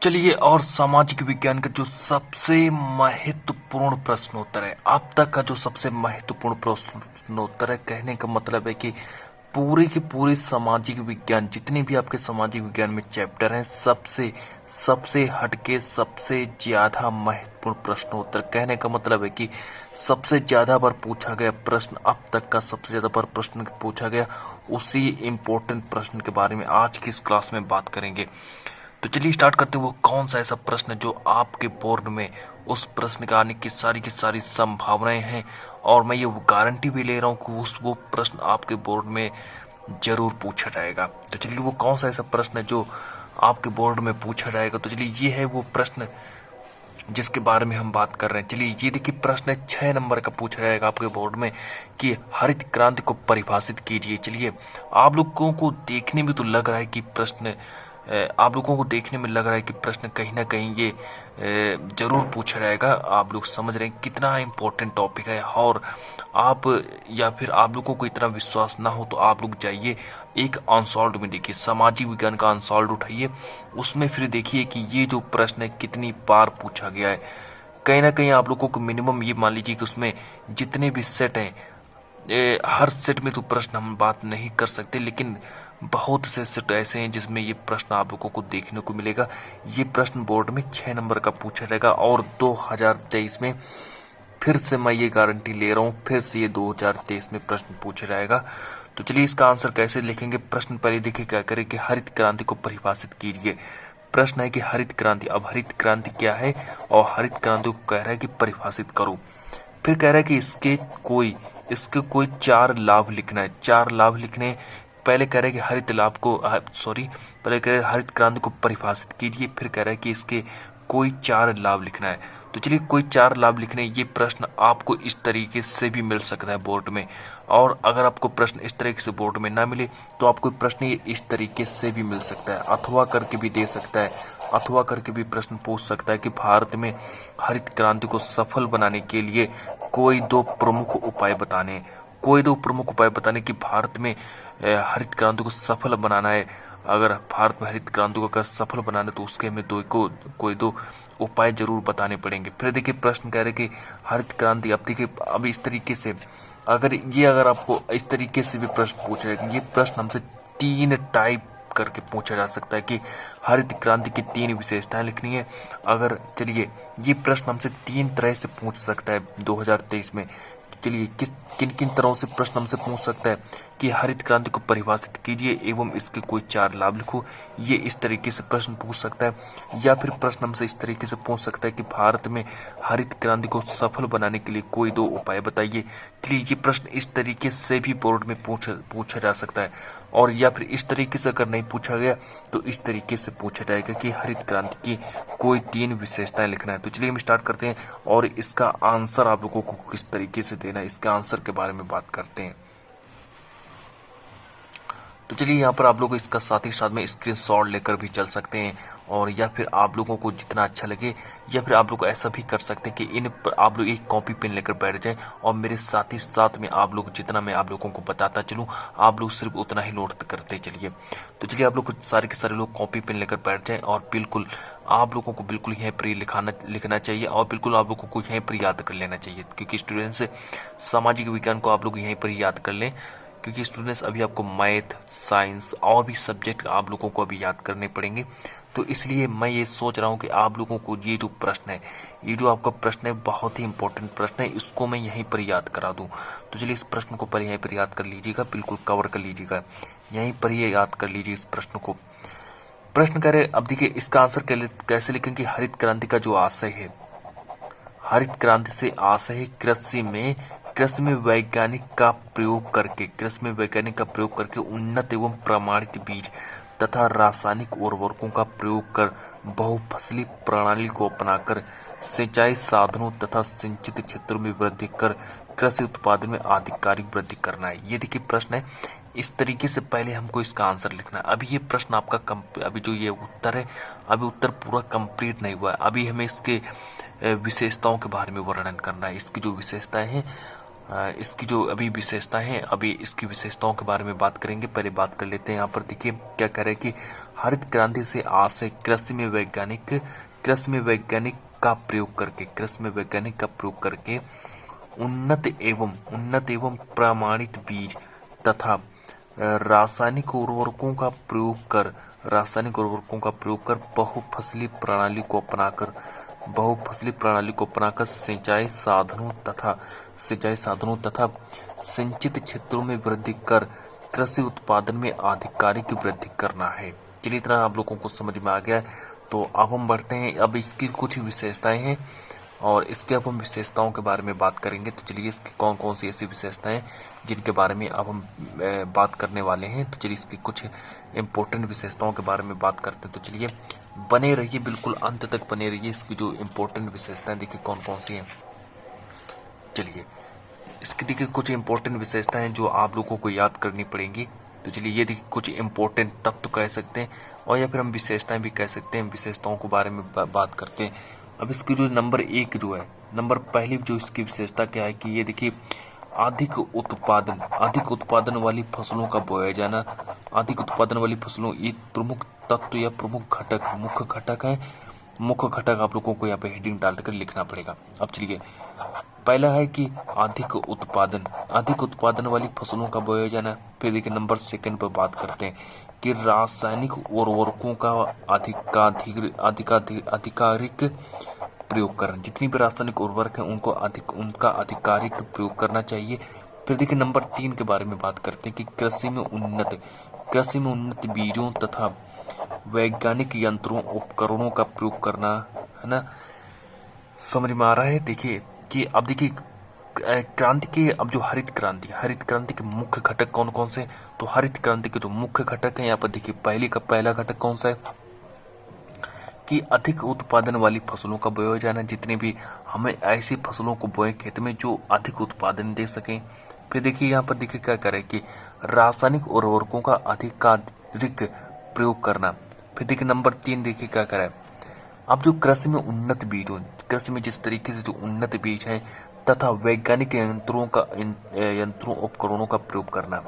चलिए और सामाजिक विज्ञान का जो सबसे महत्वपूर्ण प्रश्नोत्तर है, अब तक का जो सबसे महत्वपूर्ण प्रश्नोत्तर है, कहने का मतलब है कि पूरी की पूरी सामाजिक विज्ञान, जितने भी आपके सामाजिक विज्ञान में चैप्टर हैं, सबसे सबसे हटके सबसे ज्यादा महत्वपूर्ण प्रश्नोत्तर। कहने का मतलब है कि सबसे ज्यादा बार पूछा गया प्रश्न, अब तक का सबसे ज्यादा बार प्रश्न पूछा गया, उसी इम्पोर्टेंट प्रश्न के बारे में आज की इस क्लास में बात करेंगे। तो चलिए स्टार्ट करते हैं। वो कौन सा ऐसा प्रश्न जो आपके बोर्ड में उस प्रश्न का आने की सारी संभावनाएं हैं, और मैं ये गारंटी भी ले रहा हूँ कि वो प्रश्न आपके बोर्ड में जरूर पूछा जाएगा। तो चलिए वो कौन सा ऐसा प्रश्न है जो आपके बोर्ड में पूछा जाएगा। तो चलिए ये है वो प्रश्न जिसके बारे में हम बात कर रहे हैं। चलिए ये देखिए, प्रश्न 6 नंबर का पूछा जाएगा आपके बोर्ड में कि हरित क्रांति को परिभाषित कीजिए। चलिए आप लोगों को देखने में तो लग रहा है कि प्रश्न आप लोगों को देखने में लग रहा है कि प्रश्न कहीं ना कहीं ये जरूर पूछा जाएगा। आप लोग समझ रहे हैं कितना इम्पोर्टेंट टॉपिक है। और आप या फिर आप लोगों को इतना विश्वास ना हो तो आप लोग जाइए एक अनसॉल्व्ड में देखिए, सामाजिक विज्ञान का अनसॉल्व्ड उठाइए, उसमें फिर देखिए कि ये जो प्रश्न है कितनी बार पूछा गया है। कहीं ना कहीं आप लोगों को मिनिमम ये मान लीजिए कि उसमें जितने भी सेट हैं, हर सेट में तो प्रश्न हम बात नहीं कर सकते, लेकिन बहुत से सेट ऐसे हैं जिसमें ये प्रश्न आप लोगों को देखने को मिलेगा। ये प्रश्न बोर्ड में 6 नंबर का पूछा जाएगा और 2023 में फिर से मैं ये गारंटी ले रहा हूँ, फिर से ये 2023 में प्रश्न पूछा जाएगा। तो चलिए इसका आंसर कैसे लिखेंगे। प्रश्न पहले देखिए क्या करें कि हरित क्रांति को परिभाषित कीजिए। प्रश्न है कि हरित क्रांति, अब हरित क्रांति क्या है और हरित क्रांति को कह रहा है कि परिभाषित करो। फिर कह रहा है कि इसके कोई 4 लाभ लिखना है। 4 लाभ लिखने, पहले कह रहे हैं कि पहले कह रहे हैं हरित क्रांति को परिभाषित कीजिए, फिर कह रहा है कि इसके कोई 4 लाभ लिखना है। तो चलिए कोई 4 लाभ लिखने, ये प्रश्न आपको इस तरीके से भी मिल सकता है बोर्ड में। और अगर आपको प्रश्न इस तरीके से बोर्ड में ना मिले तो आपको प्रश्न ये इस तरीके से भी मिल सकता है, अथवा करके भी दे सकता है। अथवा करके भी प्रश्न पूछ सकता है कि भारत में हरित क्रांति को सफल बनाने के लिए कोई 2 प्रमुख उपाय बताने। कोई 2 प्रमुख उपाय बताने कि भारत में हरित क्रांति को सफल बनाना है। अगर भारत में हरित क्रांति को अगर सफल बनाना है तो उसके हमें कोई दो उपाय जरूर बताने पड़ेंगे। फिर देखिए प्रश्न कह रहे कि हरित क्रांति, अब देखिए अब इस तरीके से अगर आपको इस तरीके से भी प्रश्न पूछा है, ये प्रश्न हमसे 3 टाइप करके पूछा जा सकता है कि हरित क्रांति की 3 विशेषताएं लिखनी है। अगर चलिए ये प्रश्न हमसे 3 तरह से पूछ सकता है 2023 में। चलिए किन किन तरह से प्रश्न हमसे पूछ सकता है कि हरित क्रांति को परिभाषित कीजिए एवं इसके कोई 4 लाभ लिखो, ये इस तरीके से प्रश्न पूछ सकता है। या फिर प्रश्न हमसे इस तरीके से पूछ सकता है कि भारत में हरित क्रांति को सफल बनाने के लिए कोई 2 उपाय बताइए। चलिए ये प्रश्न इस तरीके से भी बोर्ड में पूछा जा सकता है। और या फिर इस तरीके से अगर नहीं पूछा गया तो इस तरीके से पूछा जाएगा कि हरित क्रांति की कोई 3 विशेषताएं लिखना है। तो चलिए हम स्टार्ट करते हैं और इसका आंसर आप लोगों को किस तरीके से देना है, इसके आंसर के बारे में बात करते हैं। तो चलिए यहाँ पर आप लोग इसका साथ ही साथ में स्क्रीनशॉट लेकर भी चल सकते हैं, और या फिर आप लोगों को जितना अच्छा लगे, या फिर आप लोग ऐसा भी कर सकते हैं कि इन पर आप लोग एक कॉपी पेन लेकर बैठ जाएं और मेरे साथ ही साथ में आप लोग जितना मैं आप लोगों को बताता चलूं, आप लोग सिर्फ उतना ही नोट करते चलिए। तो चलिए आप लोग सारे के सारे लोग कॉपी पेन लेकर बैठ जाएं और बिल्कुल आप लोगों को बिल्कुल यहीं पर लिखना चाहिए और बिल्कुल आप लोगों को यहीं पर याद कर लेना चाहिए, क्योंकि स्टूडेंट्स सामाजिक विज्ञान को आप लोग यहीं पर याद कर लें, क्योंकि स्टूडेंट्स अभी आपको मैथ, साइंस और भी सब्जेक्ट आप लोगों को अभी याद करने पड़ेंगे। तो इसलिए मैं ये सोच रहा हूँ कि आप लोगों को ये जो प्रश्न है, ये जो आपका प्रश्न है बहुत ही इंपॉर्टेंट प्रश्न है, इसको मैं यहीं पर याद करा दूं। तो चलिए इस प्रश्न को पहले यहीं पर याद कर लीजिएगा, बिल्कुल कवर कर लीजिएगा, यहीं पर ये याद कर लीजिए इस प्रश्न को। प्रश्न कह रहे, अब देखिए इसका आंसर कैसे लिखेंगे। हरित क्रांति का जो आशय है, हरित क्रांति से आशय है कृषि में वैज्ञानिक का प्रयोग करके उन्नत एवं प्रमाणित बीज तथा रासायनिक उर्वरकों का प्रयोग कर बहुफसली प्रणाली को अपनाकर सिंचाई साधनों तथा सिंचित क्षेत्रों में वृद्धि कर कृषि उत्पादन में आधिकारिक वृद्धि करना है। ये देखिए प्रश्न है, इस तरीके से पहले हमको इसका आंसर लिखना है। अभी ये प्रश्न आपका अभी जो ये उत्तर है, अभी उत्तर पूरा कंप्लीट नहीं हुआ है। अभी हमें इसके विशेषताओं के बारे में वर्णन करना है। इसकी जो विशेषताएं हैं इसकी जो अभी विशेषताएं हैं, अभी इसकी विशेषताओं के बारे में बात करेंगे। पहले बात कर लेते हैं। यहाँ पर देखिए क्या कह रहे हैं कि हरित क्रांति से आज से कृषि में वैज्ञानिक का प्रयोग करके उन्नत एवं प्रमाणित बीज तथा रासायनिक उर्वरकों का प्रयोग कर बहुफसली प्रणाली को अपनाकर सिंचाई साधनों तथा सिंचित क्षेत्रों में वृद्धि कर कृषि उत्पादन में आधिकारिक वृद्धि करना है। चलिए इतना आप लोगों को समझ में आ गया है। तो अब हम बढ़ते हैं। अब इसकी कुछ विशेषताएं हैं और इसके अब हम विशेषताओं के बारे में बात करेंगे। तो चलिए इसकी कौन कौन सी ऐसी विशेषताएं जिनके बारे में अब हम बात करने वाले हैं। तो चलिए इसकी कुछ इम्पोर्टेंट विशेषताओं के बारे में बात करते हैं। तो चलिए बने रहिए, बिल्कुल अंत तक बने रहिए। इसकी जो इम्पोर्टेंट विशेषताएं देखिए कौन कौन सी हैं। चलिए इसकी देखिए कुछ इम्पोर्टेंट विशेषताएं जो आप लोगों को याद करनी पड़ेंगी। तो चलिए ये देखिए कुछ इम्पोर्टेंट तत्व कह सकते हैं और या फिर हम विशेषताएं भी कह सकते हैं। विशेषताओं के बारे में बात करते हैं। अब इसकी जो नंबर पहली जो इसकी विशेषता क्या है कि ये देखिए अधिक उत्पादन वाली फसलों का बोया जाना। अधिक उत्पादन वाली फसलों एक प्रमुख तत्व या मुख्य घटक आप लोगों को यहाँ पे हेडिंग डालकर लिखना पड़ेगा। अब चलिए पहला है कि अधिक उत्पादन वाली फसलों का बोया जाना। फिर देखिए नंबर सेकंड पर बात करते हैं कि रासायनिक उर्वरकों का अधिकारिक प्रयोग करना। जितनी भी रासायनिक उर्वरक है उनका अधिकारिक प्रयोग करना चाहिए। फिर देखिए नंबर 3 के बारे में बात करते हैं कि कृषि में उन्नत बीजों तथा वैज्ञानिक यंत्रों उपकरणों का प्रयोग करना, है ना। समझ में आ रहा है। देखिए कि अब देखिए क्रांति के अब जो हरित क्रांति के मुख्य घटक कौन कौन से। तो हरित क्रांति के जो मुख्य घटक है यहाँ पर देखिए पहला घटक कौन सा है कि अधिक उत्पादन वाली फसलों का बोया जाना। जितने भी हमें ऐसी फसलों को बोए खेत में जो अधिक उत्पादन दे सकें। फिर देखिए यहाँ पर देखिए क्या करें कि रासायनिक उर्वरकों का अधिकारिक प्रयोग करना। फिर देखिए नंबर 3 देखिए क्या करें अब जो कृषि में जिस तरीके से जो उन्नत बीज है तथा वैज्ञानिक यंत्रों उपकरणों का प्रयोग करना।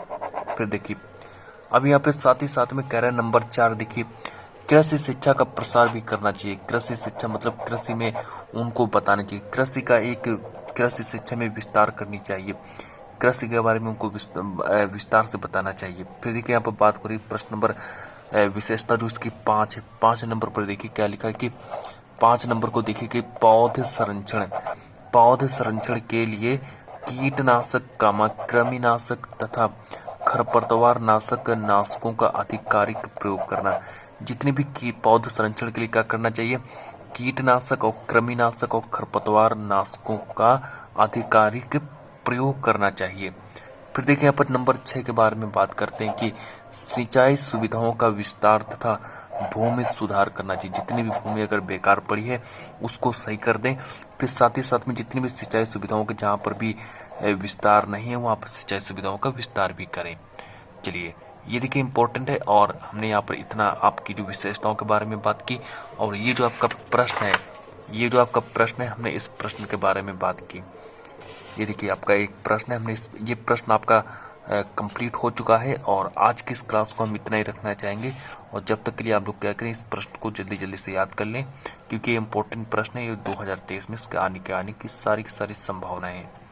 फिर देखिए अब यहाँ पे साथ ही साथ में कह रहा है नंबर 4 देखिए कृषि शिक्षा का प्रसार भी करना चाहिए। कृषि शिक्षा मतलब कृषि में उनको बताना चाहिए। कृषि शिक्षा में विस्तार करनी चाहिए। कृषि के बारे में उनको विस्तार से बताना चाहिए। फिर देखिए यहाँ पर बात करें प्रश्न नंबर विशेषता जो इसकी 5 है। 5 नंबर पर देखिए क्या लिखा है कि 5 नंबर को देखिए कि पौध संरक्षण के लिए कीटनाशक, कृमिनाशक तथा खरपतवार नाशकों का अधिकारिक प्रयोग करना। जितने भी पौध संरक्षण के लिए क्या करना चाहिए, कीटनाशक और कृमिनाशक और खरपतवार नाशकों का अधिकारिक प्रयोग करना चाहिए। फिर देखिए यहाँ पर नंबर 6 के बारे में बात करते हैं कि सिंचाई सुविधाओं का विस्तार तथा भूमि सुधार करना चाहिए। जितनी भी भूमि अगर बेकार पड़ी है उसको सही कर दें। फिर साथ ही साथ में जितनी भी सिंचाई सुविधाओं के जहाँ पर भी विस्तार नहीं है वहाँ पर सिंचाई सुविधाओं का विस्तार भी करें। चलिए ये देखिए इम्पोर्टेंट है और हमने यहाँ पर इतना आपकी जो विशेषताओं के बारे में बात की। और ये जो आपका प्रश्न है हमने इस प्रश्न के बारे में बात की। ये देखिए आपका एक प्रश्न है, ये प्रश्न आपका कंप्लीट हो चुका है और आज की इस क्लास को हम इतना ही रखना चाहेंगे। और जब तक के लिए आप लोग क्या करें, इस प्रश्न को जल्दी से याद कर लें क्योंकि ये इम्पोर्टेंट प्रश्न है। ये 2023 में इसके आने की सारी संभावनाएं हैं।